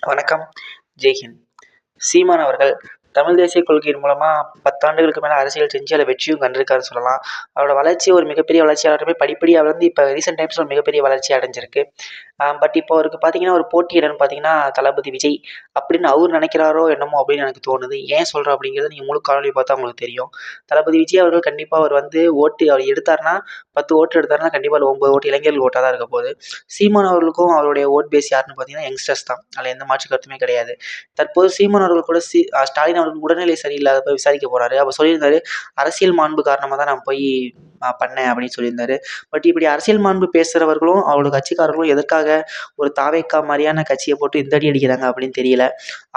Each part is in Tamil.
வணக்கம். ஜெய்ஹிந்த். சீமான் அவர்கள் தமிழ் தேசிய கொள்கையின் மூலமா 10 ஆண்டுகளுக்கு மேல அரசியல் செஞ்சு அதில வெற்றியும் கண்டிருக்காருன்னு சொல்லலாம். அவரோட வளர்ச்சி ஒரு மிகப்பெரிய வளர்ச்சியாளருமே படிப்படியா வந்து இப்ப ரீசென்ட் டைம்ஸ்ல ஒரு மிகப்பெரிய வளர்ச்சி அடைஞ்சிருக்கு. பட் இப்போ அவருக்கு பார்த்தீங்கன்னா, ஒரு போட்டி என்னன்னு பார்த்தீங்கன்னா, தளபதி விஜய் அப்படின்னு அவரு நினைக்கிறாரோ என்னமோ அப்படின்னு எனக்கு தோணுது. ஏன் சொல்றேன் அப்படிங்கிறத நீங்க முழு காணொளி பார்த்தா உங்களுக்கு தெரியும். தளபதி விஜய் அவர்கள் கண்டிப்பா அவர் வந்து ஓட்டு அவர் எடுத்தாருன்னா, 10 ஓட்டு எடுத்தாருன்னா கண்டிப்பா அதுல 9 ஓட்டு இளைஞர்கள் ஓட்டா தான் இருக்க போகுது. சீமான் அவர்களுக்கும் அவருடைய வோட் பேஸ் யாருன்னு பார்த்தீங்கன்னா, யங்ஸ்டர்ஸ் தான். அதுல எந்த மாற்று கருத்துமே கிடையாது. தற்போது சீமான் அவர்கள் கூட ஸ்டாலின் அவர்கள் உடல்நிலை சரியில்லாதப்ப விசாரிக்க போறாரு. அப்ப சொல்லியிருந்தாரு, "அரசியல் மாண்பு காரணமா தான் நான் போய் பண்ணேன்" அப்படின்னு சொல்லியிருந்தாரு. பட் இப்படி அரசியல் மாண்பு பேசுறவர்களும், அவரோட கட்சிக்காரர்களும் எதற்காக ஒரு தாவேக்கா மாரியான கட்சிய போட்டு இந்த அடி அடிக்கிறாங்க அப்படின்னு தெரியல.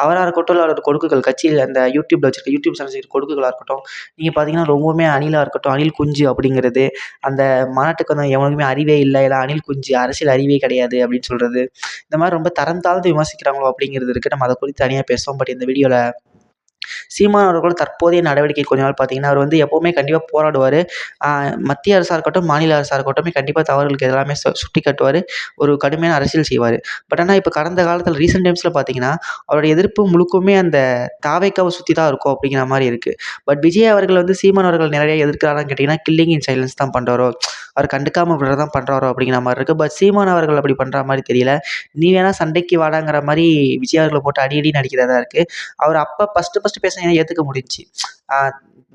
அவரா இருக்கட்டும், இல்ல அவரோட கொடுக்குகள் கட்சியில அந்த யூடியூப்ல வச்சிருக்க யூடியூப் சேனல் வச்சிருக்க கொடுக்குகளா இருக்கட்டும், நீங்க பார்த்தீங்கன்னா ரொம்பவுமே அணிலா இருக்கட்டும், அணில் குஞ்சு அப்படிங்கிறது, அந்த மாநாட்டுக்கு வந்து எவனுக்குமே அறிவே இல்ல, இல்ல அணில் குஞ்சு அரசியல் அறிவே கிடையாது அப்படின்னு சொல்றது, இந்த மாரி ரொம்ப தரம் தாழ்ந்து விமர்சிக்கிறாங்களோ அப்படிங்கிறது இருக்கு. நம்ம அத குறித்து தனியா பேசுவோம். பட் இந்த வீடியோல சீமான் அவர்களோட தற்போதைய நடவடிக்கை கொஞ்ச நாள் பார்த்தீங்கன்னா, அவர் வந்து எப்பவுமே கண்டிப்பா போராடுவாரு. அ மத்திய அரசா இருக்கட்டும், மாநில அரசா இருக்கட்டுமே கண்டிப்பா தவறுகளுக்கு எல்லாமே சுட்டிக்காட்டுவாரு. ஒரு கடுமையான அரசியல் செய்வாரு. பட் ஆனா இப்ப கடந்த காலத்துல ரீசென்ட் டைம்ஸ்ல பார்த்தீங்கன்னா, அவருடைய எதிர்ப்பு முழுக்குமே அந்த தாவேக்காவ சுத்தி தான் இருக்கும் அப்படிங்கிற மாரி இருக்கு. பட் விஜய் அவர்கள் வந்து சீமான் அவர்கள் நிறைய எதிர்க்கிறாரான்னு கேட்டீங்கன்னா, கில்லிங் இன் சைலன்ஸ் தான் பண்றாரோ, அவர் கண்டுக்காம விடுறது தான் பண்றாரோ அப்படிங்கிற மாரி இருக்கு. பட் சீமான் அவர்கள் அப்படி பண்ற மாரி தெரியல. நீ வேணா சண்டைக்கு வாடாங்கிற மாரி விஜய் அவர்கள போட்டு அடி அடின்னு அடிக்கிறதா இருக்கு. அவர் அப்ப ஃபர்ஸ்ட்டு பேசினத ஏத்துக்க முடிஞ்சுச்சு. ஆ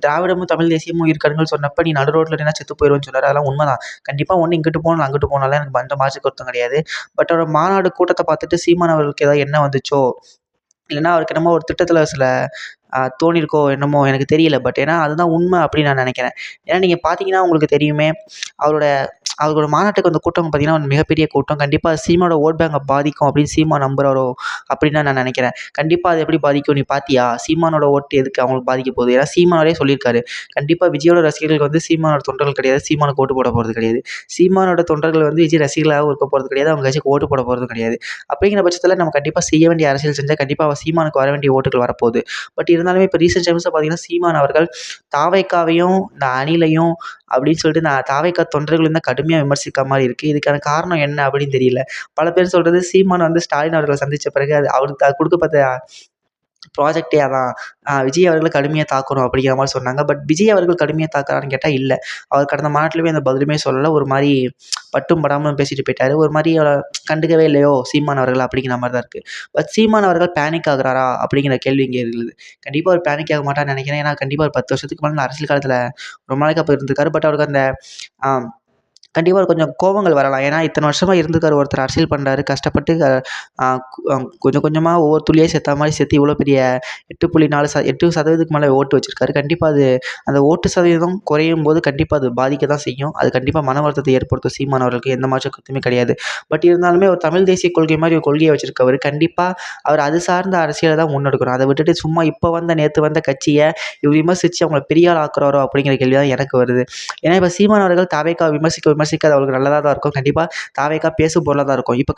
திராவிடமும், தமிழ் தேசியமும் இரு கண்கள் சொன்னப்ப, "நீ நடு ரோட்ல நின்னா செத்து போயிருவேன்னு" சொன்னாரு. அதெல்லாம் உண்மதான். கண்டிப்பா ஒண்ணு இங்கிட்டு போணும், இல்ல அங்கிட்டு போணும்லாம் எனக்கு எந்த மாற்று கருத்தும் கிடையாது. பட் அவரோட மாநாடு கூட்டத்த பார்த்துட்டு சீமான் அவர்களுக்கு ஏதாவது எண்ணம் வந்துச்சோ, இல்லன்னா அவருக்கு என்னமோ ஒரு திட்டத்துல சில தோணியிருக்கோ என்னமோ எனக்கு தெரியல. பட் ஏன்னா அதுதான் உண்மை அப்படின்னு நான் நெனைக்கிறேன். ஏன்னா நீங்க பார்த்தீங்கன்னா உங்களுக்கு தெரியுமே, அவரோட அவரோட மாநாட்டுக்கு வந்த கூட்டம் பார்த்தீங்கன்னா, ஒரு மிகப்பெரிய கூட்டம். கண்டிப்பா சீமானோட வோட் பேங்க பாதிக்கும் அப்படின்னு சீமான் நம்புறாரோ அப்படின்னு தான் நான் நெனைக்கிறேன். கண்டிப்பா அது எப்படி பாதிக்கும் நீ பார்த்தியா? சீமானோட ஓட்டு எதுக்கு அவங்களுக்கு பாதிக்க போகுது? ஏன்னா சீமானோரே சொல்லியிருக்காரு. கண்டிப்பா விஜயோட ரசிகர்கள் வந்து சீமானோட தொண்டர்கள் கிடையாது. சீமானுக்கு ஓட்டு போட போறது கிடையாது. சீமானோட தொண்டர்கள் வந்து விஜய் ரசிகர்களாகவும் இருக்க போறது கிடையாது. அவங்க கட்சிக்கு ஓட்டு போட போறதும் கிடையாது. அப்படிங்கிற பட்சத்தில நம்ம கண்டிப்பா செய்ய வேண்டிய அரசியல் செஞ்சா கண்டிப்பா சீமானுக்கு வர வேண்டிய ஓட்டுகள் வரப்போகுது. பட் இருந்தாலுமே இப்ப ரீசென்ட் டைம்ஸ்ல பார்த்தீங்கன்னா, சீமான் அவர்கள் தாவேக்காவையும், இந்த அணிலையும் அப்படின்னு சொல்லிட்டு இந்த தாவேக்கா தொண்டர்கள் தான் கடுமையா விமர்சிக்கிற மாரி இருக்கு. இதுக்கான காரணம் என்ன அப்படின்னு தெரியல. பல பேர் சொல்றது சீமான் வந்து ஸ்டாலின் அவர்கள சந்திச்ச பிறகு அது அவருக்கு குடுக்கப்பட்ட ப்ராஜெக்ட்டே அதான். விஜய் அவர்கள கடுமையா தாக்கணும் அப்படிங்கிற மாரி சொன்னாங்க. பட் விஜய் அவர்கள் கடுமையா தாக்குறாரான்னு கேட்டா இல்ல. அவர் கடந்த மாநாட்டிலுமே எந்த பதிலுமே சொல்லல. ஒரு மாரி பட்டும் படாமலும் பேசிட்டு போயிட்டாரு. ஒரு மாரி கண்டுக்கவே இல்லையோ சீமான் அவர்கள அப்படிங்கிற மாரி தான் இருக்கு. பட் சீமான் அவர்கள் பேனிக் ஆகுறாரா? அப்படிங்கிற கேள்வி இங்க எழுது. கண்டிப்பா அவர் பேனிக் ஆக மாட்டார்ன்னு நெனைக்கிறேன். ஏன்னா கண்டிப்பா ஒரு 10 வருஷத்துக்கு மேல அரசியல் காலத்துல ரொம்ப நாளைக்கு அப்ப இருந்திருக்காரு. பட் அவருக்கு அந்த அ கண்டிப்பா ஒரு கொஞ்சம் கோவங்கள் வரலாம். ஏன்னா, இத்தன வருஷமா இருந்திருக்காரு ஒருத்தர் அரசியல் பண்றாரு. கஷ்டப்பட்டு அ கொஞ்சம் கொஞ்சமா ஒவ்வொரு துளியா சேர்த்தா மாரி சேர்த்து இவ்வளோ பெரிய 8% மேல ஓட்டு வச்சிருக்காரு. கண்டிப்பா அது அந்த ஓட்டு சதவீதம் குறையும்போது கண்டிப்பா அது பாதிக்க தான் செய்யும். அது கண்டிப்பா மன வருத்தத்தை ஏற்படுத்தும் சீமான் அவர்களுக்கு. எந்த மாற்று கருத்துமே கிடையாது. பட் இருந்தாலுமே ஒரு தமிழ் தேசிய கொள்கை மாரி ஒரு கொள்கைய வச்சிருக்கவரு, கண்டிப்பா அவர் அது சார்ந்த அரசியல தான் முன்னெடுக்கணும். அத விட்டுட்டு சும்மா நேத்து வந்த கட்சிய இவரு விமர்சிச்சு அவங்கள பெரிய ஆள் ஆக்குறாரோ! அப்படிங்கிற கேள்வி தான் எனக்கு வருது. ஏன்னா, இப்ப சீமான் அவர்கள் தாவேக்காவ விமர்சிக்க அது அவருக்கு நல்லதா தான் இருக்கும். கண்டிப்பா தாவேக்கா பேசும் பொருளா தான் இருக்கும். இப்ப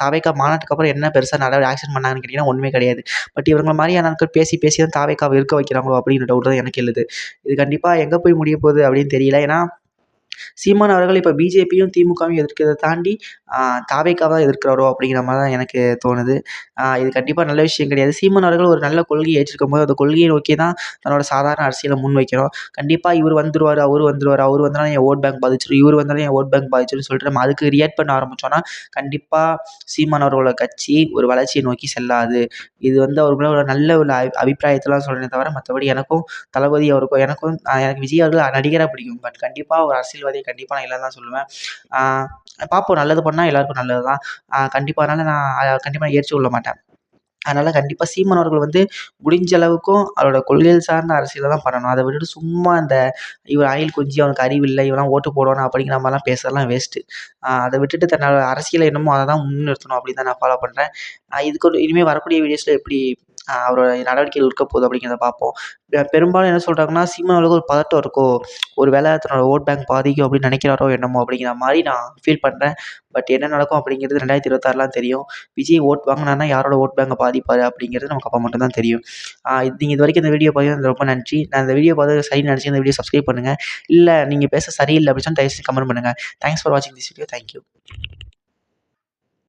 தாவேக்கா மாநாட்டுக்கு அப்புறம் என்ன பெருசா ஆக்ஷன் பண்ணாங்கன்னு கேட்டீங்கன்னா, ஒண்ணுமே கிடையாது. பட் இவங்கள மாரியான ஆட்கள் பேசி பேசி தான் தாவேக்காவ இருக்க வைக்கிறாங்களோ! அப்படிங்கிற டவுட் தான் எனக்கு எழுது. இது கண்டிப்பா எங்க போய் முடிய போகுது அப்படின்னு தெரியல. ஏன்னா சீமான் அவர்கள் இப்ப பிஜேபியும், திமுகவும் எதிர்க்கிறத தாண்டி தாவேக்காவ தான் எதிர்க்கிறாரோ! அப்படிங்கிற மாரி தான் எனக்கு தோணுது. இது கண்டிப்பா நல்ல விஷயம் கிடையாது. சீமான் அவர்கள் ஒரு நல்ல கொள்கைய ஏற்றிருக்கும்போது, அந்த கொள்கையை நோக்கி தான் தன்னோட சாதாரண அரசியல முன்வைக்கணும். கண்டிப்பா இவரு வந்துருவாரு, அவரு வந்துருவாரு, அவரு வந்தாலும் என் வோட் பேங்க் பாதிச்சுரும், இவரு வந்தாலும் என் வோட் பேங்க் பாதிச்சுரும்னு சொல்லிட்டு நம்ம அதுக்கு ரியாக்ட் பண்ண ஆரம்பிச்சோம்னா, கண்டிப்பா சீமான் அவர்களோட கட்சி ஒரு வளர்ச்சியை நோக்கி செல்லாது. இது வந்து அவர் மேல ஒரு நல்ல ஒரு அபிப்பிராயத்த தான் சொல்றேனே தவிர, மத்தபடி எனக்கும் தளபதி அவருக்கும் எனக்கும் எனக்கு விஜய் அவர்கள் நடிகரா பிடிக்கும். பட் கண்டிப்பா ஒரு அரசியல்வாதிய கண்டிப்பா நான் இல்லன்னு தான் சொல்லுவேன். ஆ பார்ப்போம் நல்லது பண்ணா எல்லாருக்கும் நல்லது தான். கண்டிப்பா அதனால நான் கண்டிப்பா ஏற்றுக்கொள்ள மாட்டேன். அதனால கண்டிப்பா சீமான் அவர்கள் வந்து முடிஞ்ச அளவுக்கும் அவரோட கொள்கைகள் சார்ந்த அரசியல தான் பண்ணணும். அத விட்டுட்டு சும்மா இந்த இவன் அணில் குஞ்சு, அவனுக்கு அறிவில்ல, இவன்லாம் ஓட்டு போடுவானா அப்படிங்கிற மாரிலாம் பேசுறதெல்லாம் வேஸ்ட்டு. அத விட்டுட்டு தன்னோட அரசியல் என்னமோ அத தான் முன்னிறுத்தணும் அப்படின்னு தான் நான் ஃபாலோ பண்றேன். இதுக்கு இனிமே வரக்கூடிய வீடியோஸ்ல எப்படி அவரோட நடவடிக்கைகள் இருக்க போகுது அப்படிங்கிறத பார்ப்போம். பெரும்பாலும் என்ன சொல்றாங்கன்னா, சீமான் அவர்களுக்கு ஒரு பதட்டம் இருக்கோ! ஒரு வேள தன்னோட வோட் பேங்க் பாதிக்கும் அப்படின்னு நினைக்கிறாரோ என்னமோ அப்படிங்கிற மாரி நான் ஃபீல் பண்றேன். பட் என்ன நடக்கும் அப்படிங்கிறது 2026லாம் தெரியும். விஜய் ஓட் வாங்குனாருன்னா யாரோட ஓட் பேங்க பாதிப்பாரு அப்படிங்கிறது நமக்கு அப்ப மட்டும் தான் தெரியும். நீங்க இதுவரைக்கும் இந்த வீடியோ பார்த்ததுக்கு ரொம்ப நன்றி. நான் இந்த வீடியோ பார்த்து சரின்னு நினச்சு இந்த வீடியோ சப்ஸ்கிரைப் பண்ணுங்க. இல்ல நீங்க பேச சரியில்ல அப்படின்னு சொன்னா தயவு செஞ்சு கமெண்ட் பண்ணுங்க. தேங்க்ஸ் ஃபார் வாட்சிங் திஸ் வீடியோ. Thank you.